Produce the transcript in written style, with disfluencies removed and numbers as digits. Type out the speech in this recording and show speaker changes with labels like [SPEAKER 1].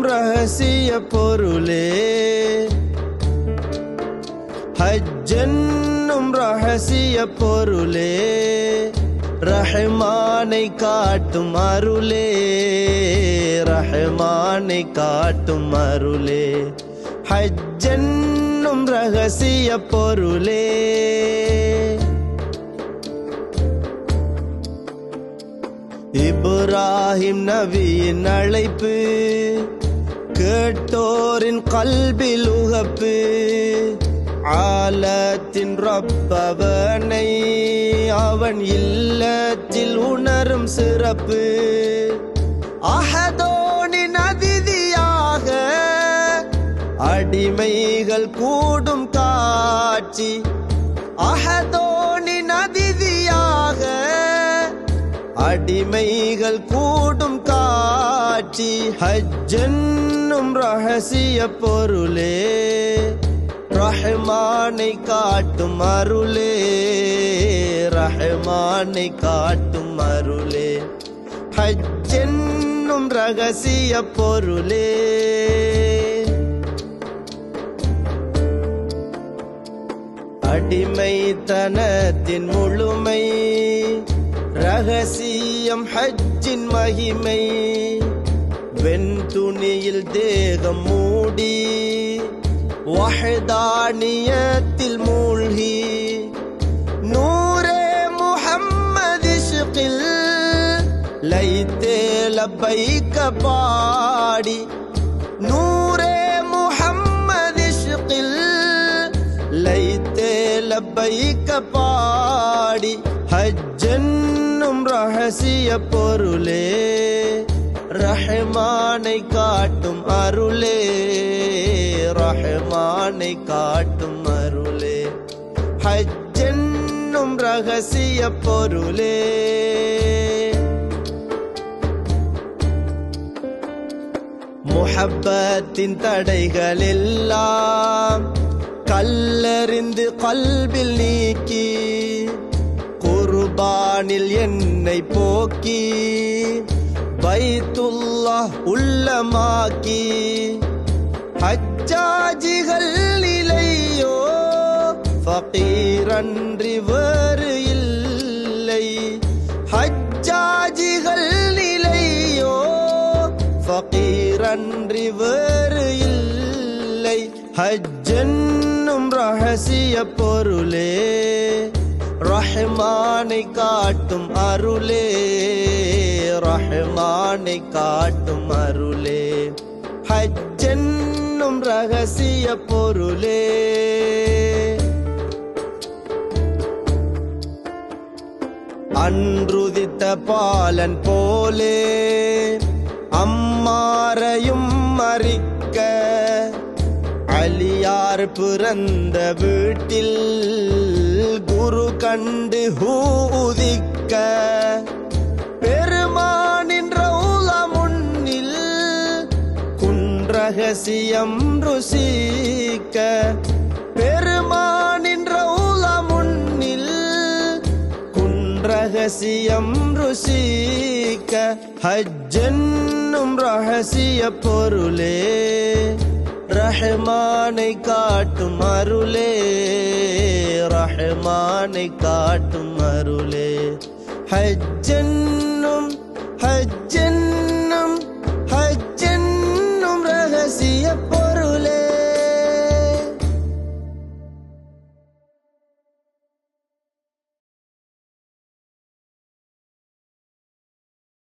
[SPEAKER 1] ரகசிய பொருளே ஹஜ்ஜென்னும் ரகசிய பொருளே ரஹ்மானை காட்டும் அருளே ரஹ்மானை காட்டும் அருளே ஹஜ்ஜென்னும் ரகசிய பொருளே இப்ராஹிம் நபியின் அழைப்பு கேட்டோரின் கல்பில் உகப்பு ஆலத்தின் ரப்பவனை அவன் இல்லத்தில் உணரும் சிறப்பு அஹதோனின் அதிதியாக அடிமைகள் கூடும் காட்சி அஹதோனின் அதிதியாக அடிமைகள் கூடும் காட்சி ஹஜ்ஜென்னும் ரகசிய பொருளே ரஹ்மானை காட்டும் அருளே ரஹ்மானை காட்டும் அருளே ஹஜ்ஜென்னும் ரகசிய பொருளே அடிமைத்தனத்தின் முழுமை ரகசியம் ஹஜ்ஜின் மகிமை வெண்துணியில் தேகம் மூடி வஹ்தானியத்தில் மூழ்கி நூரே முஹம்மது இஷ்கில் லைத்தே லப்பைக்க பாடி நூரே முஹம்மது இஷ்கில் லைத்தே லப்பைக்க பாடி ஹஜ்ஜென்னும் ரகசிய பொருளே ரஹ்மானை காட்டும் அருளே ரஹ்மானை காட்டும் அருளே ஹஜ்ஜென்னும் ரகசிய பொருளே முஹப்பத்தின் தடைகள் எல்லாம் கல்லறிந்து கல்பில் நீக்கி குர்பானில் என்னை போக்கி பைத்துல்லாஹ் உள்ளமாக்கி ஹஜ்ஜாஜிகள் நிலையோ ஃபகீரன்றி வேறு இல்லை ஹஜ்ஜாஜிகள் நிலையோ ஃபகீரன்றி வேறு இல்லை ஹஜ்ஜென்னும் ரகசிய பொருளே ரஹ்மானை காட்டும் அருளே ரஹ்மானை காட்டும் அருளே ஹஜ்ஜென்னும் ரகசிய பொருளே அன்றுதித்த பாலன் போலே அம்மாரையும் மறிக்க அலியார் பிறந்த வீட்டில் குரு கண்டு ஊதிக்க பெருமானின் ரௌலா முன்னில் குன்றகசியம் ருசிக்க பெருமானின் ரௌலா முன்னில் குன்றகசியம் ருசிக்க ஹஜ்ஜென்னும் ரகசிய பொருளே ரஹ்மானை காட்டும் அருளே ரஹ்மானை காட்டும் அருளே ஹஜ்ஜென்னும்